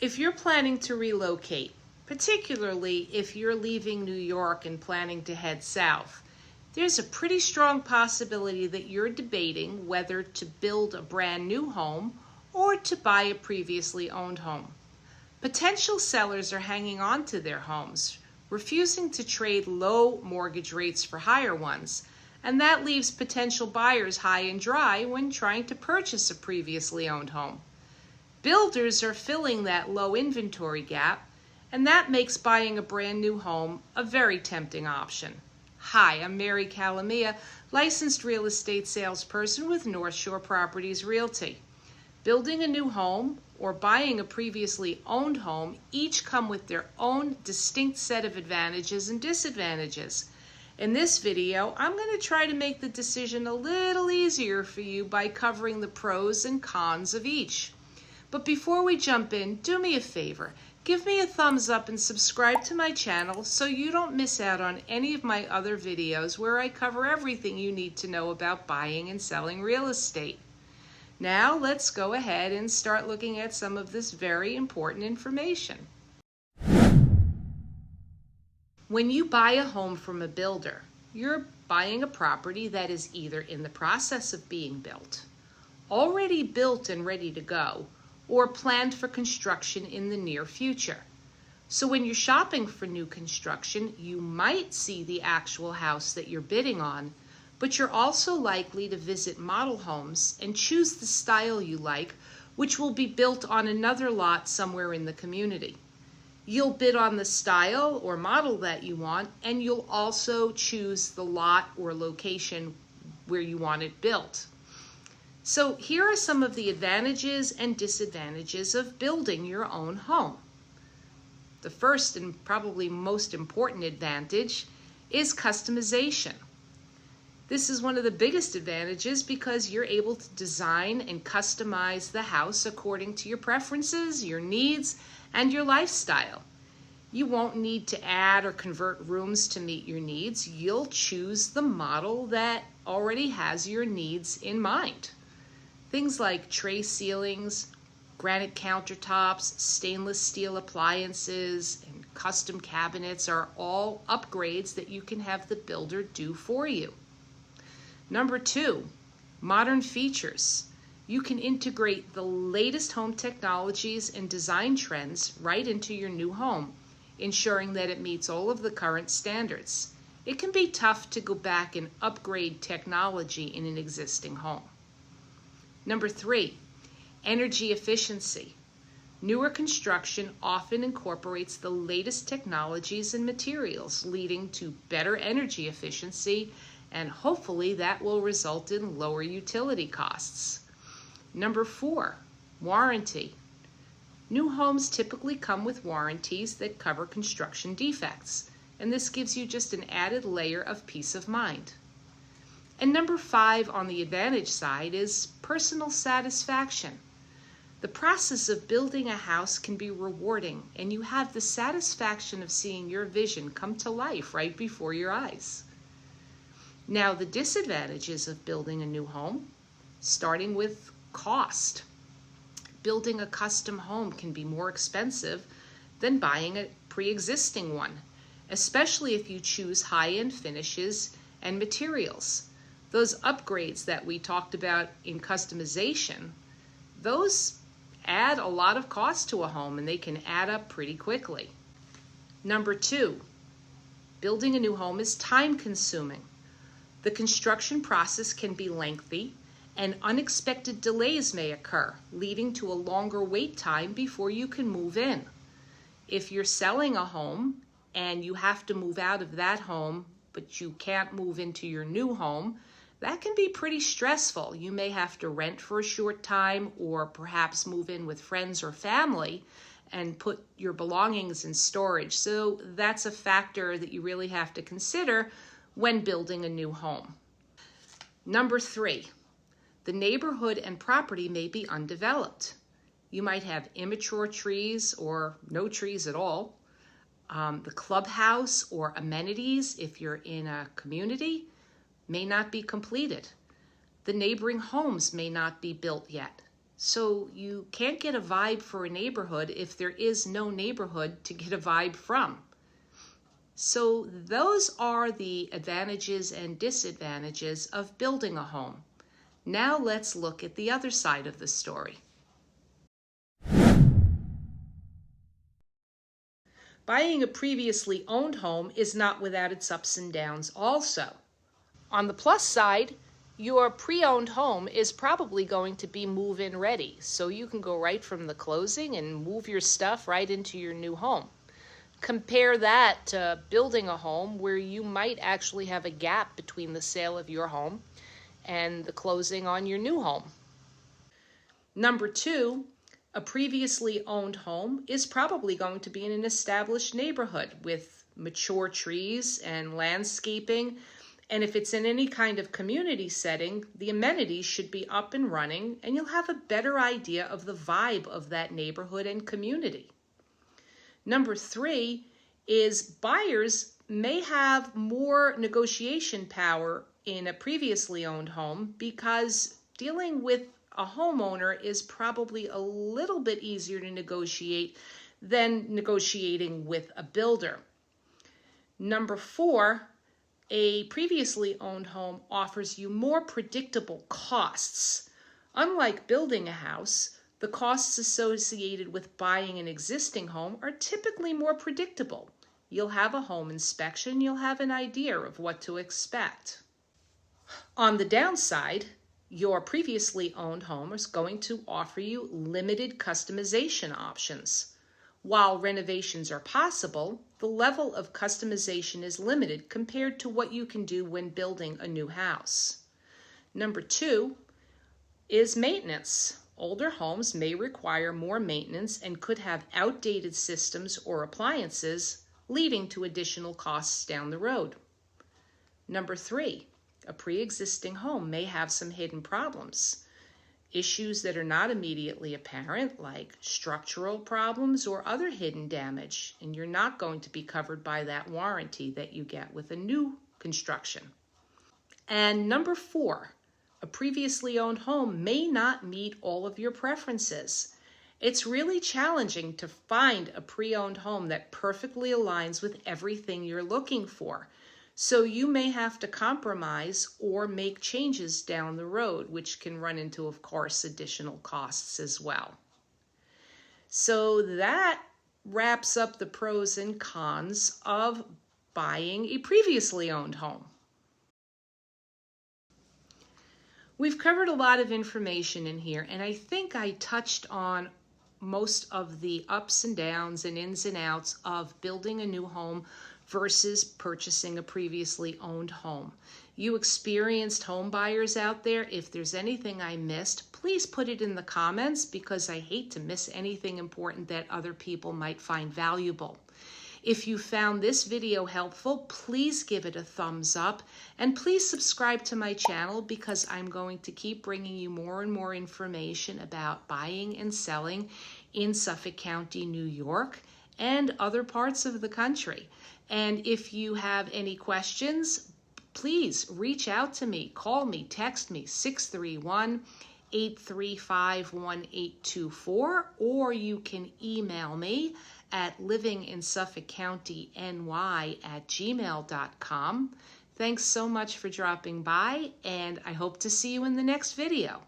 If you're planning to relocate, particularly if you're leaving New York and planning to head south, there's a pretty strong possibility that you're debating whether to build a brand new home or to buy a previously owned home. Potential sellers are hanging on to their homes, refusing to trade low mortgage rates for higher ones, and that leaves potential buyers high and dry when trying to purchase a previously owned home. Builders are filling that low inventory gap, and that makes buying a brand new home a very tempting option. Hi, I'm Mary Calamia, licensed real estate salesperson with North Shore Properties Realty. Building a new home or buying a previously owned home each come with their own distinct set of advantages and disadvantages. In this video, I'm going to try to make the decision a little easier for you by covering the pros and cons of each. But before we jump in, do me a favor. Give me a thumbs up and subscribe to my channel so you don't miss out on any of my other videos where I cover everything you need to know about buying and selling real estate. Now let's go ahead and start looking at some of this very important information. When you buy a home from a builder, you're buying a property that is either in the process of being built, already built and ready to go, or planned for construction in the near future. So when you're shopping for new construction, you might see the actual house that you're bidding on, but you're also likely to visit model homes and choose the style you like, which will be built on another lot somewhere in the community. You'll bid on the style or model that you want, and you'll also choose the lot or location where you want it built. So here are some of the advantages and disadvantages of building your own home. The first and probably most important advantage is customization. This is one of the biggest advantages because you're able to design and customize the house according to your preferences, your needs, and your lifestyle. You won't need to add or convert rooms to meet your needs. You'll choose the model that already has your needs in mind. Things like tray ceilings, granite countertops, stainless steel appliances, and custom cabinets are all upgrades that you can have the builder do for you. Number 2, modern features. You can integrate the latest home technologies and design trends right into your new home, ensuring that it meets all of the current standards. It can be tough to go back and upgrade technology in an existing home. Number 3, energy efficiency. Newer construction often incorporates the latest technologies and materials, leading to better energy efficiency, and hopefully that will result in lower utility costs. Number 4, warranty. New homes typically come with warranties that cover construction defects, and this gives you just an added layer of peace of mind. And number 5 on the advantage side is personal satisfaction. The process of building a house can be rewarding, and you have the satisfaction of seeing your vision come to life right before your eyes. Now, the disadvantages of building a new home, starting with cost. Building a custom home can be more expensive than buying a pre-existing one, especially if you choose high-end finishes and materials. Those upgrades that we talked about in customization, those add a lot of cost to a home, and they can add up pretty quickly. Number 2, building a new home is time-consuming. The construction process can be lengthy, and unexpected delays may occur, leading to a longer wait time before you can move in. If you're selling a home and you have to move out of that home, but you can't move into your new home, that can be pretty stressful. You may have to rent for a short time or perhaps move in with friends or family and put your belongings in storage. So that's a factor that you really have to consider when building a new home. Number 3, the neighborhood and property may be undeveloped. You might have immature trees or no trees at all. The clubhouse or amenities, if you're in a community, may not be completed. The neighboring homes may not be built yet. So you can't get a vibe for a neighborhood if there is no neighborhood to get a vibe from. So those are the advantages and disadvantages of building a home. Now let's look at the other side of the story. Buying a previously owned home is not without its ups and downs also. On the plus side, your pre-owned home is probably going to be move-in ready, so you can go right from the closing and move your stuff right into your new home. Compare that to building a home where you might actually have a gap between the sale of your home and the closing on your new home. Number two, a previously owned home is probably going to be in an established neighborhood with mature trees and landscaping. And if it's in any kind of community setting, the amenities should be up and running, and you'll have a better idea of the vibe of that neighborhood and community. Number three is buyers may have more negotiation power in a previously owned home because dealing with a homeowner is probably a little bit easier to negotiate than negotiating with a builder. Number four, a previously owned home offers you more predictable costs. Unlike building a house, the costs associated with buying an existing home are typically more predictable. You'll have a home inspection, you'll have an idea of what to expect. On the downside, your previously owned home is going to offer you limited customization options. While renovations are possible, the level of customization is limited compared to what you can do when building a new house. Number two is maintenance. Older homes may require more maintenance and could have outdated systems or appliances, leading to additional costs down the road. Number three, a pre-existing home may have some hidden problems. Issues that are not immediately apparent, like structural problems or other hidden damage, and you're not going to be covered by that warranty that you get with a new construction. And number four, a previously owned home may not meet all of your preferences. It's really challenging to find a pre-owned home that perfectly aligns with everything you're looking for. So you may have to compromise or make changes down the road, which can run into, of course, additional costs as well. So that wraps up the pros and cons of buying a previously owned home. We've covered a lot of information in here, and I think I touched on most of the ups and downs and ins and outs of building a new home versus purchasing a previously owned home. You experienced home buyers out there. If there's anything I missed, please put it in the comments because I hate to miss anything important that other people might find valuable. If you found this video helpful, please give it a thumbs up and please subscribe to my channel because I'm going to keep bringing you more and more information about buying and selling in Suffolk County, New York, and other parts of the country. And if you have any questions, please reach out to me. Call me, text me, 631-835-1824, or you can email me at livinginsuffolkcountiny@gmail.com. Thanks so much for dropping by, and I hope to see you in the next video.